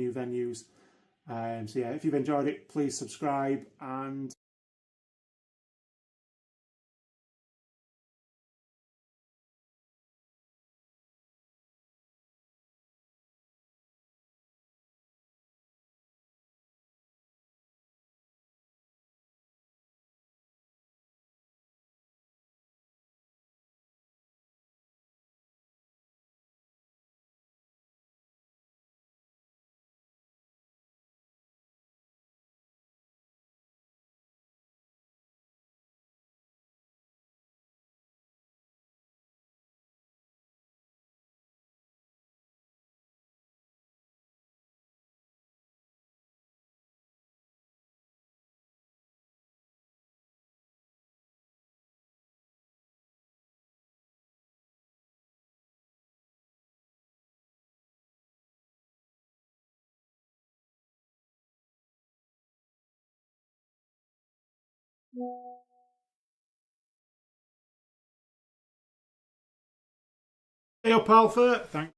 new venues. So yeah, if you've enjoyed it, please subscribe, and hey up Alpha, thank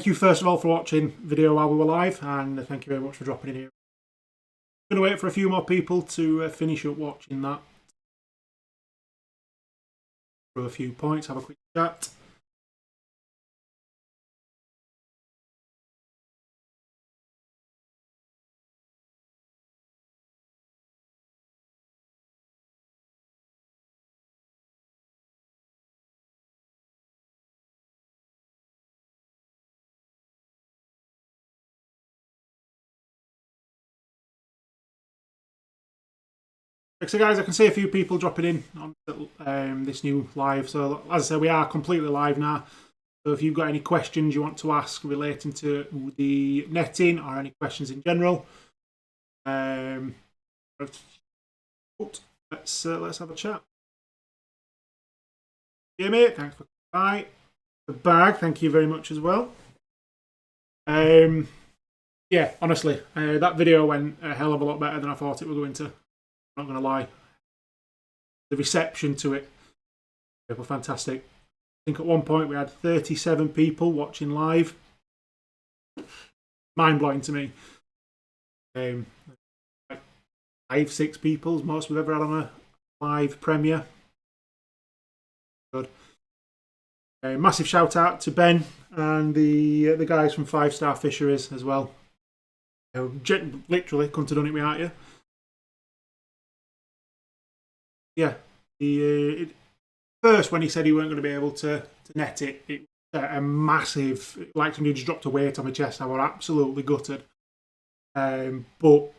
you first of all for watching video while we were live, and thank you very much for dropping in here. I'm going to wait for a few more people to finish up watching that. For a few points, have a quick chat. So guys, I can see a few people dropping in on this new live. So as I said, we are completely live now. So if you've got any questions you want to ask relating to the netting or any questions in general, let's have a chat. Jimmy, thanks for coming by. The bag, thank you very much as well. Yeah, honestly, that video went a hell of a lot better than I thought it was going to. I'm not going to lie. The reception to it was fantastic. I think at one point we had 37 people watching live. Mind-blowing to me. Like 5-6 people is most we've ever had on a live premiere. Good. Massive shout out to Ben and the guys from 5 Star Fisheries as well. Literally couldn't have done it without you. Yeah, first when he said he weren't going to be able to net it, it was a massive, like somebody just dropped a weight on my chest. I was absolutely gutted. But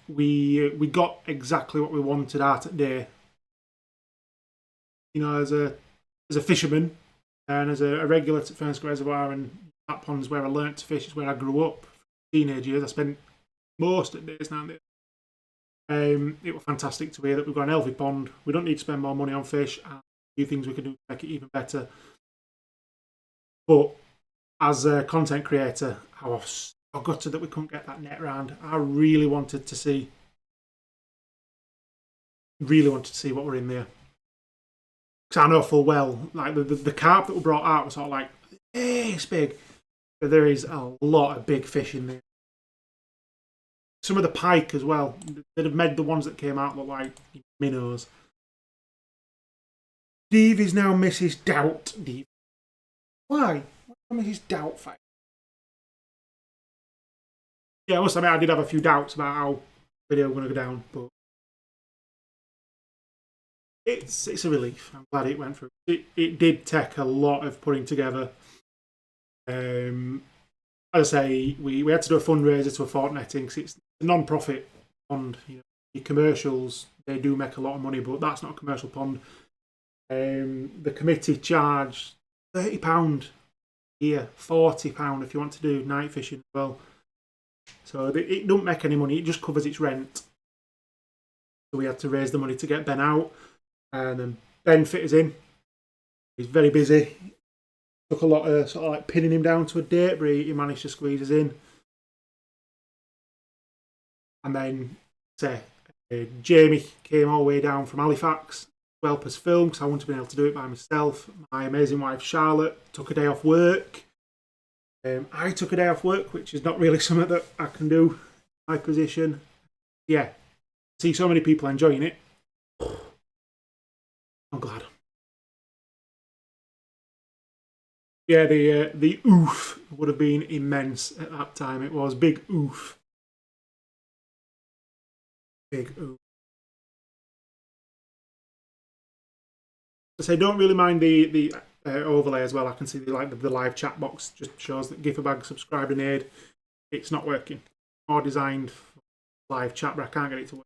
we got exactly what we wanted out of the day. You know, as a fisherman and as a regular at Thurnscoe Reservoir, and that pond's where I learnt to fish. It's where I grew up. Teenage years, I spent most of the days down there. It was fantastic to hear that we've got an healthy pond. We don't need to spend more money on fish, and a few things we can do to make it even better. But as a content creator, I was so gutted that we couldn't get that net round. I really wanted to see what we're in there. Because I know full well, like the carp that were brought out was sort of like this big, but there is a lot of big fish in there. Some of the pike as well. They'd have made the ones that came out look like minnows. Steve is now Mrs. Doubt. Why? Why Mrs. Doubtfire? Yeah, I must admit I did have a few doubts about how the video was going to go down, but it's a relief. I'm glad it went through. It did take a lot of putting together. As I say, we had to do a fundraiser to afford netting because it's a non-profit pond. You know, the commercials, they do make a lot of money, but that's not a commercial pond. The committee charged £30 a year, £40 if you want to do night fishing as well. So it don't make any money, it just covers its rent. So we had to raise the money to get Ben out, and then Ben fit us in. He's very busy. Took a lot of sort of like pinning him down to a date, but he managed to squeeze us in. And then Jamie came all the way down from Halifax to help us film because I wouldn't have been able to do it by myself. My amazing wife Charlotte took a day off work. I took a day off work, which is not really something that I can do in my position. Yeah, see so many people enjoying it. I'm glad. Yeah, the oof would have been immense at that time. It was big oof. Big oof. I say, don't really mind the overlay as well. I can see the live chat box just shows that Gifferbag subscribed and aid. It's not working. More designed for live chat, but I can't get it to work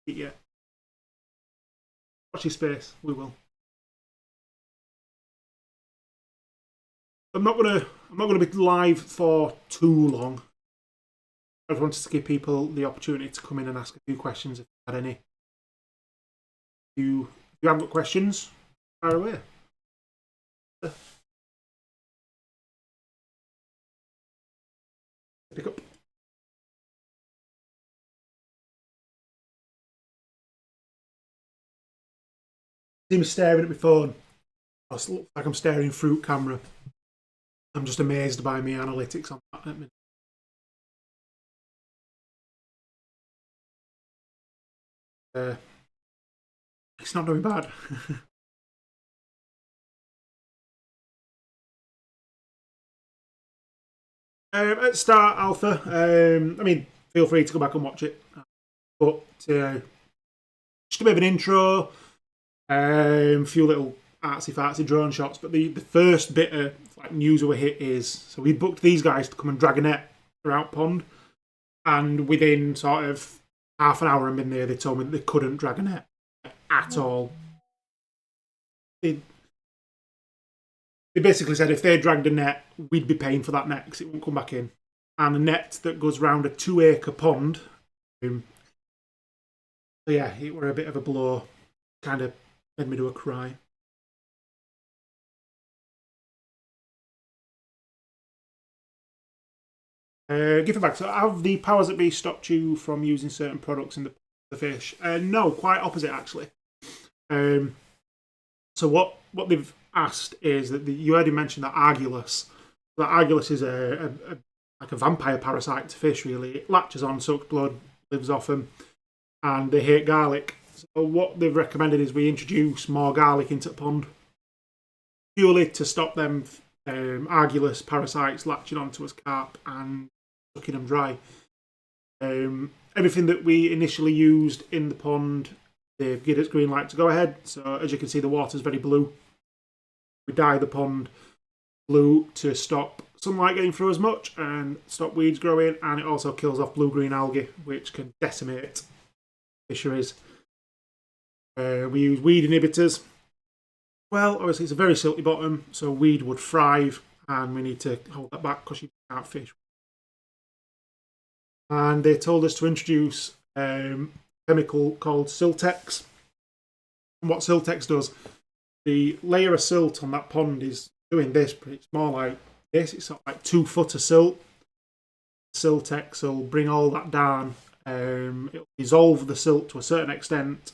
yet. Watch your space. We will. I'm not gonna be live for too long. I just wanted to give people the opportunity to come in and ask a few questions if you had any. If you haven't got questions, fire away. Pick up. See me staring at my phone. It looks like I'm staring through camera. I'm just amazed by my analytics on that. It's not doing bad. At start alpha, I mean, feel free to go back and watch it. But just a bit of an intro, a few little artsy-fartsy drone shots. But the first bit of like news we hit is, so we booked these guys to come and drag a net throughout pond. And within sort of half an hour of being there, they told me that they couldn't drag a net at all. They basically said if they dragged a net, we'd be paying for that net because it won't come back in. And a net that goes round a 2-acre pond. So yeah, it were a bit of a blow. Kind of made me do a cry. Give it back. So have the powers that be stopped you from using certain products in the fish? No, quite opposite actually. So what they've asked is that you already mentioned that Argulus. That Argulus is like a vampire parasite to fish. Really, it latches on, sucks blood, lives off them, and they hate garlic. So what they've recommended is we introduce more garlic into the pond, purely to stop them Argulus parasites latching onto us carp and sucking them dry. Everything that we initially used in the pond, they've given us green light to go ahead. So as you can see, the water's very blue. We dye the pond blue to stop sunlight getting through as much and stop weeds growing, and it also kills off blue-green algae, which can decimate fisheries. We use weed inhibitors. Well, obviously it's a very silty bottom, so weed would thrive, and we need to hold that back because you can't fish. And they told us to introduce a chemical called Siltex. And what Siltex does, the layer of silt on that pond is doing this, but it's more like this. It's sort of like 2 foot of silt. Siltex will bring all that down. It'll dissolve the silt to a certain extent,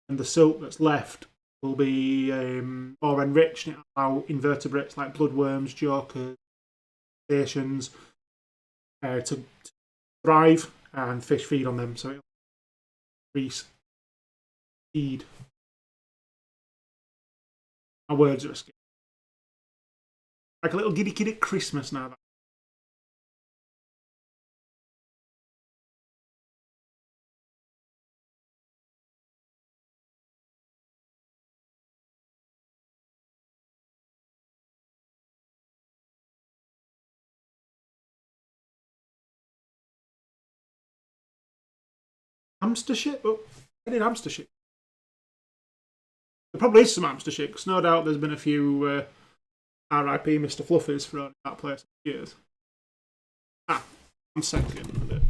and the silt that's left will be more enriched. It'll allow invertebrates like bloodworms, jokers, crustaceans to thrive, and fish feed on them. So it'll increase feed. My words are escaping. Like a little giddy kid at Christmas now. Hamster shit? Oh, I did hamster shit. There probably is some hamster shit, because no doubt there's been a few RIP Mr. Fluffies thrown in that place for years. I'm second with it.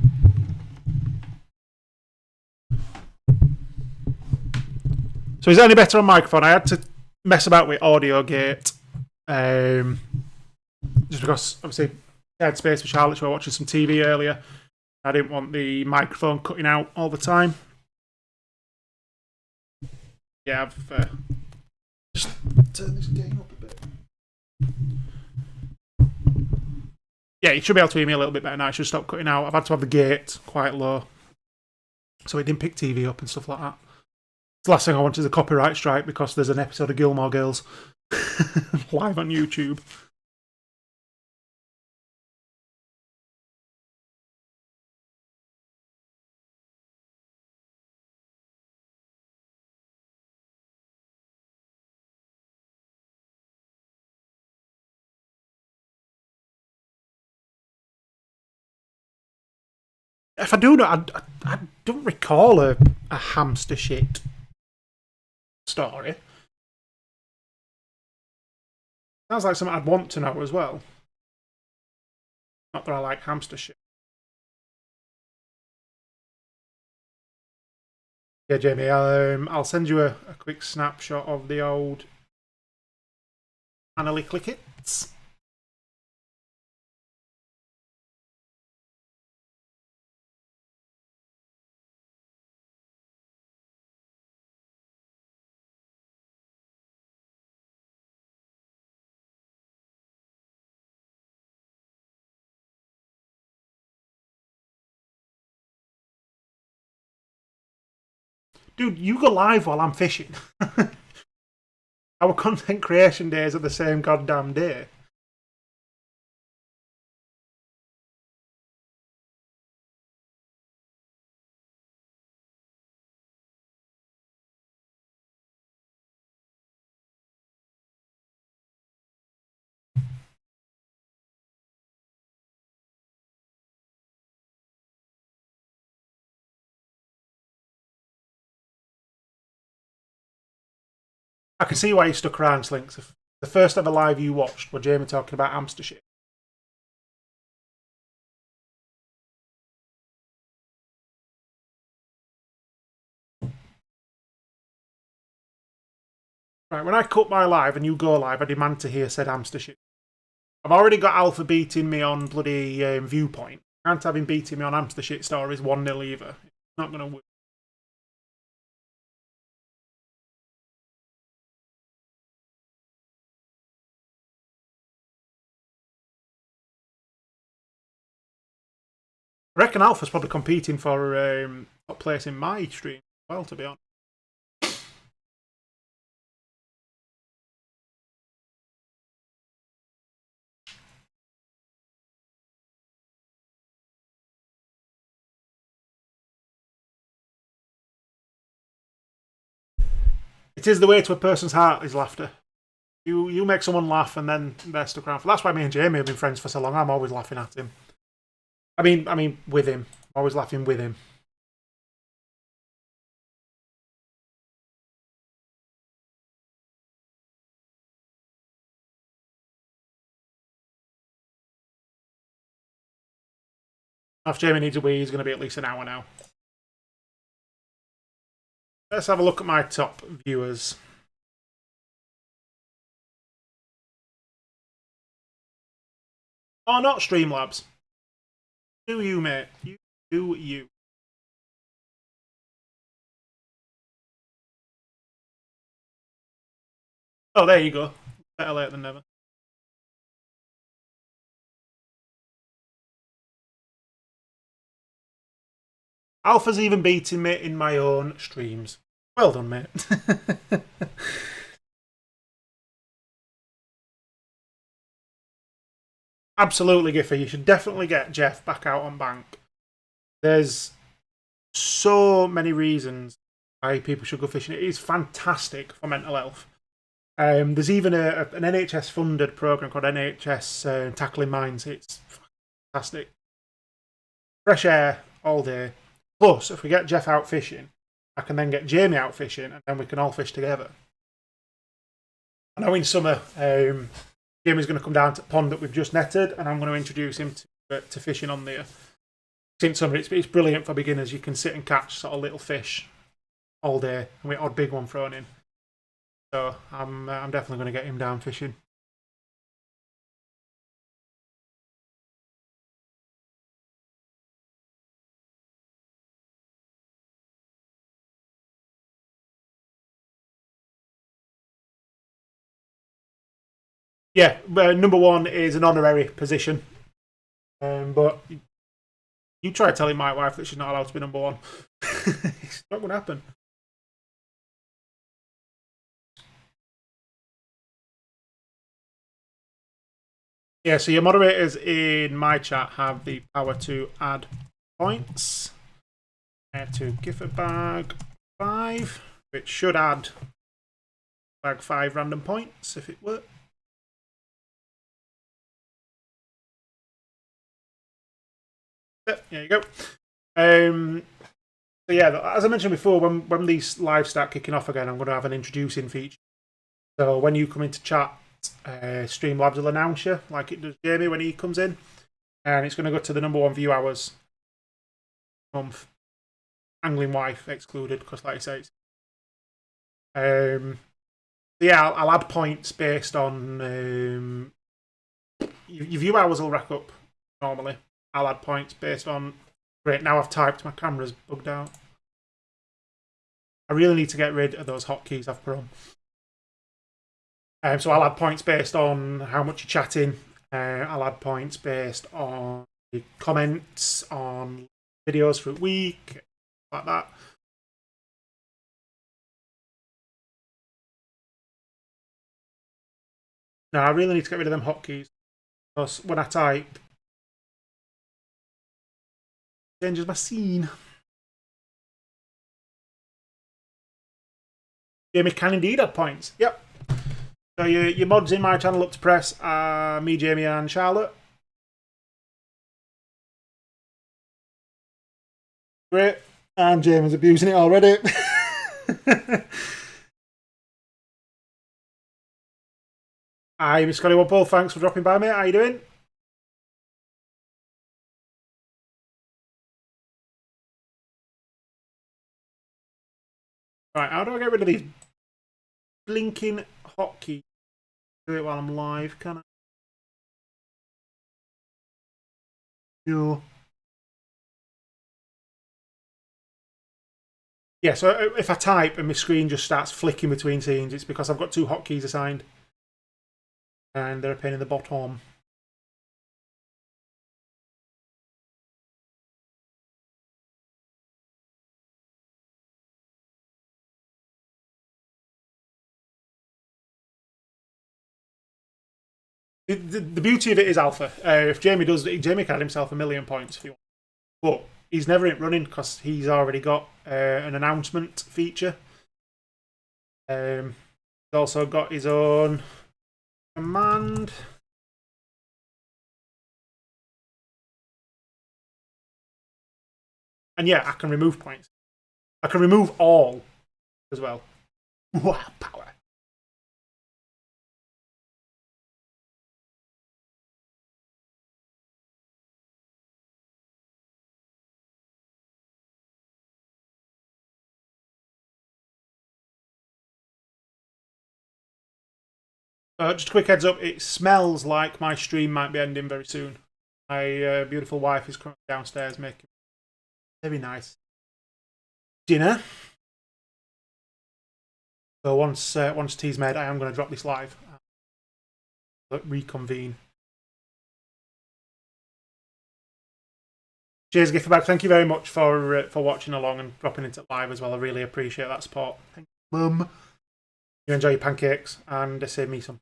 So is it any better on microphone? I had to mess about with AudioGate. Just because, obviously, I had space for Charlotte, who were watching some TV earlier. I didn't want the microphone cutting out all the time. Yeah, I've just turn this gain up a bit. Yeah, you should be able to hear me a little bit better now. I should stop cutting out. I've had to have the gate quite low, so it didn't pick TV up and stuff like that. The last thing I want is a copyright strike because there's an episode of Gilmore Girls live on YouTube. If I do know, I don't recall a hamster shit story. Sounds like something I'd want to know as well. Not that I like hamster shit. Yeah, Jamie, I'll send you a quick snapshot of the old Annalie Clickets. Dude, you go live while I'm fishing. Our content creation days are the same goddamn day. I can see why you stuck around, Slinks. The first ever live you watched were Jamie talking about hamster shit. Right, when I cut my live and you go live, I demand to hear said hamster shit. I've already got Alpha beating me on bloody Viewpoint. I can't have him beating me on hamster shit stories 1-0 either. It's not going to work. I reckon Alpha's probably competing for top place in my stream as well, to be honest. It is the way to a person's heart is laughter. You make someone laugh and then they're stuck around. That's why me and Jamie have been friends for so long. I'm always laughing at him. I mean, with him. I'm always laughing with him. If Jamie needs a wee, he's going to be at least an hour now. Let's have a look at my top viewers. Oh, not Streamlabs. Do you, mate? You do you. Oh, there you go. Better late than never. Alpha's even beating me in my own streams. Well done, mate. Absolutely, Giffy. You should definitely get Jeff back out on bank. There's so many reasons why people should go fishing. It is fantastic for mental health. There's even an NHS funded program called NHS Tackling Mines. It's fantastic. Fresh air all day. Plus, if we get Jeff out fishing, I can then get Jamie out fishing, and then we can all fish together. I know in summer, Jamie's going to come down to the pond that we've just netted, and I'm going to introduce him to fishing on there. In summer, it's brilliant for beginners. You can sit and catch sort of little fish all day, and we odd big one thrown in. So I'm definitely going to get him down fishing. Yeah, number one is an honorary position. But you try telling my wife that she's not allowed to be number one. It's not going to happen. Yeah, so your moderators in my chat have the power to add points to gift bag 5, which should add bag 5 random points if it works. Yep, there you go. So yeah, as I mentioned before, when these live start kicking off again, I'm going to have an introducing feature. So when you come into chat, Streamlabs will announce you, like it does Jamie when he comes in, and it's going to go to the number 1 view hours month, angling wife excluded, because like I say, yeah, I'll add points based on your view hours will rack up normally. I'll add points based on. Great, now I've typed, my camera's bugged out. I really need to get rid of those hotkeys I've put on. So I'll add points based on how much you're chatting. I'll add points based on comments on videos for a week, like that. Now I really need to get rid of them hotkeys because when I type, it changes my scene. Jamie can indeed add points. Yep. So your mods in my channel up to press are me, Jamie, and Charlotte. Great. And Jamie's abusing it already. Hi, Miss Scotty Wobble. Thanks for dropping by, mate. How you doing? Right, how do I get rid of these blinking hotkeys? Do it while I'm live, can I? No. Yeah, so if I type and my screen just starts flicking between scenes, it's because I've got 2 hotkeys assigned. And they're a pain in the bottom. The beauty of it is alpha. If Jamie does, Jamie can add himself 1,000,000 points if you want. But he's never in running because he's already got an announcement feature. He's also got his own command. And yeah, I can remove points. I can remove all as well. Wow, power. Just a quick heads up, it smells like my stream might be ending very soon. My beautiful wife is currently downstairs making very nice dinner. So once tea's made, I am going to drop this live. Reconvene. Cheers, Gifterback. Thank you very much for watching along and dropping into live as well. I really appreciate that support. Thank you, Mum. You enjoy your pancakes and save me some.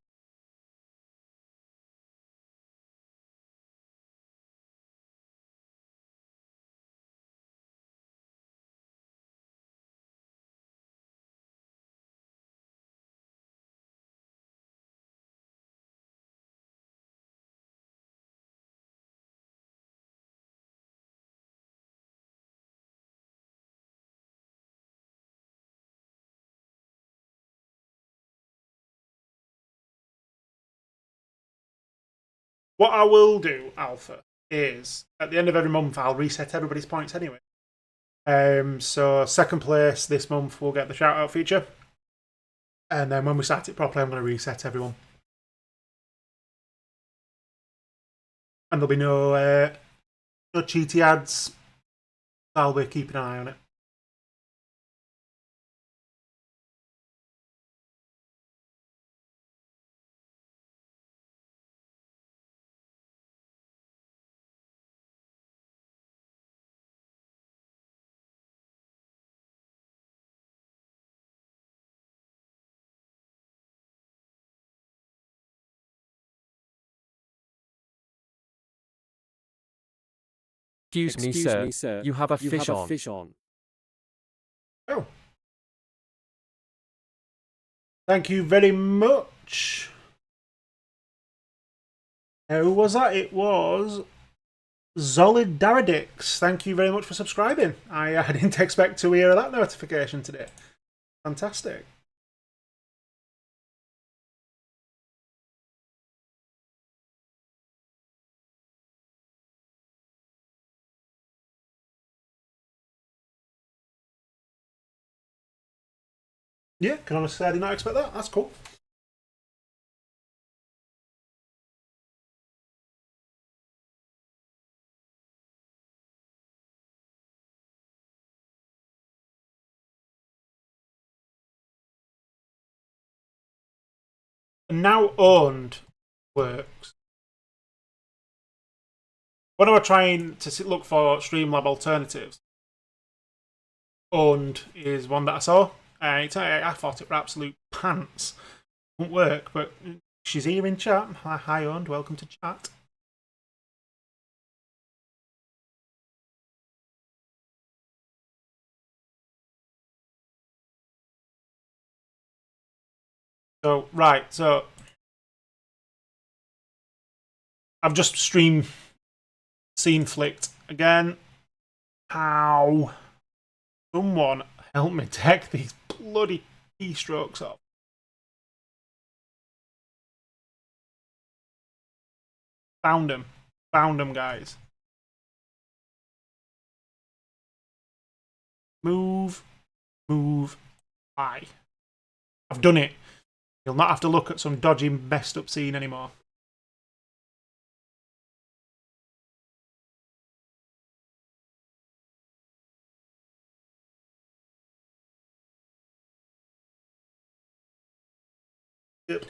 What I will do, Alpha, is at the end of every month I'll reset everybody's points anyway. So second place this month will get the shout out feature. And then when we start it properly, I'm going to reset everyone. And there'll be no cheaty ads. I'll be keeping an eye on it. Excuse me, sir. You have a fish on. Oh. Thank you very much. Who was that? It was Zolidaradix. Thank you very much for subscribing. I didn't expect to hear that notification today. Fantastic. Yeah, can honestly say I did not expect that. That's cool. Now owned works. When I was trying to look for Streamlab alternatives, owned is one that I saw. I thought it were absolute pants. Won't work, but she's here in chat. Hi, owned. Welcome to chat. So, right, so I've just scene flicked again. How? Someone help me take these bloody keystrokes off. Found them, guys. Move. Aye. I've done it. You'll not have to look at some dodgy, messed up scene anymore. Yep.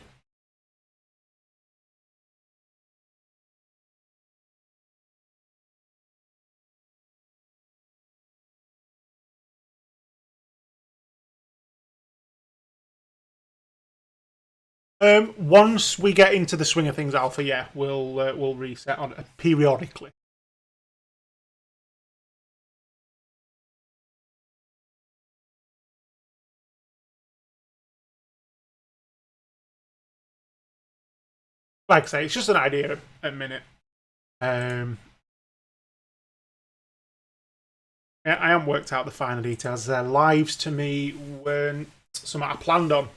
Once we get into the swing of things, Alpha, yeah, we'll reset on it periodically. Like I say, it's just an idea at a minute. I haven't worked out the finer details. Their lives to me weren't something I planned on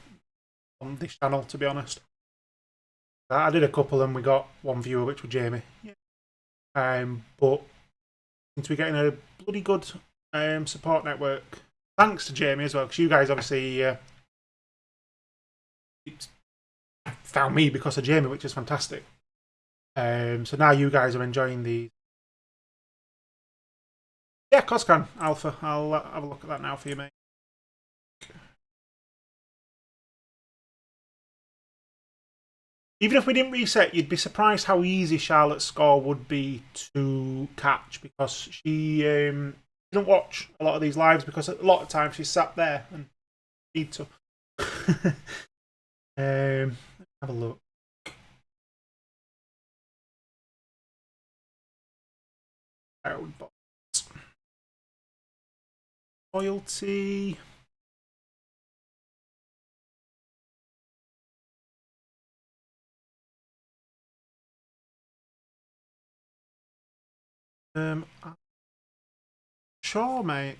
this channel, to be honest. I did a couple and we got one viewer, which was Jamie. But since we're getting a bloody good support network, thanks to Jamie as well, because you guys obviously found me because of Jamie, which is fantastic. So now you guys are enjoying these. Yeah, of course can, Alpha. I'll have a look at that now for you, mate. Even if we didn't reset, you'd be surprised how easy Charlotte's score would be to catch, because she doesn't watch a lot of these lives, because a lot of times she's sat there and need to. Have a look. Loyalty. Sure, mate.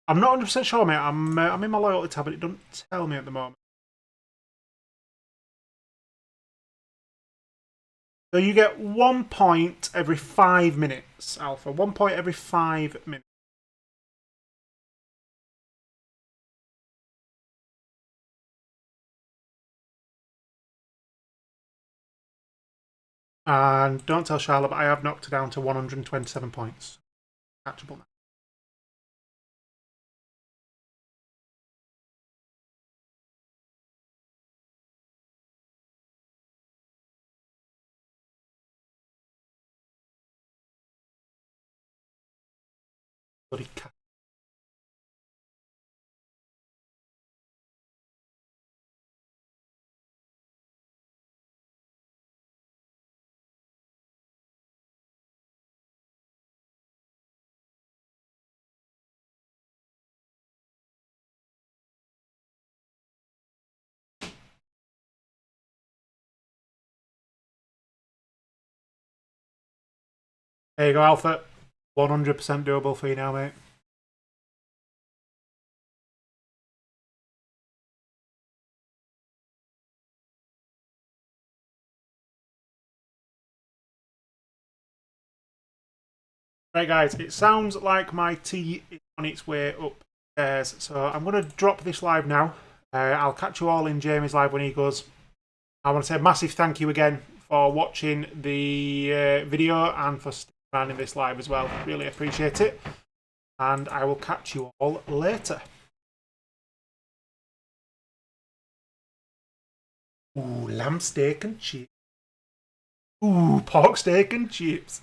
I'm not 100% sure, mate. I'm in my loyalty tab, but it doesn't tell me at the moment. So you get 1 point every 5 minutes, Alpha. 1 point every 5 minutes. And don't tell Charlotte, but I have knocked her down to 127 points. Catchable now. Bloody cat. There you go, Alpha. 100% doable for you now, mate. Right, guys, it sounds like my tea is on its way upstairs, so I'm going to drop this live now. I'll catch you all in Jamie's live when he goes. I want to say a massive thank you again for watching the video and for sticking around in this live as well. Really appreciate it. And I will catch you all later. Ooh, lamb steak and chips. Ooh, pork steak and chips.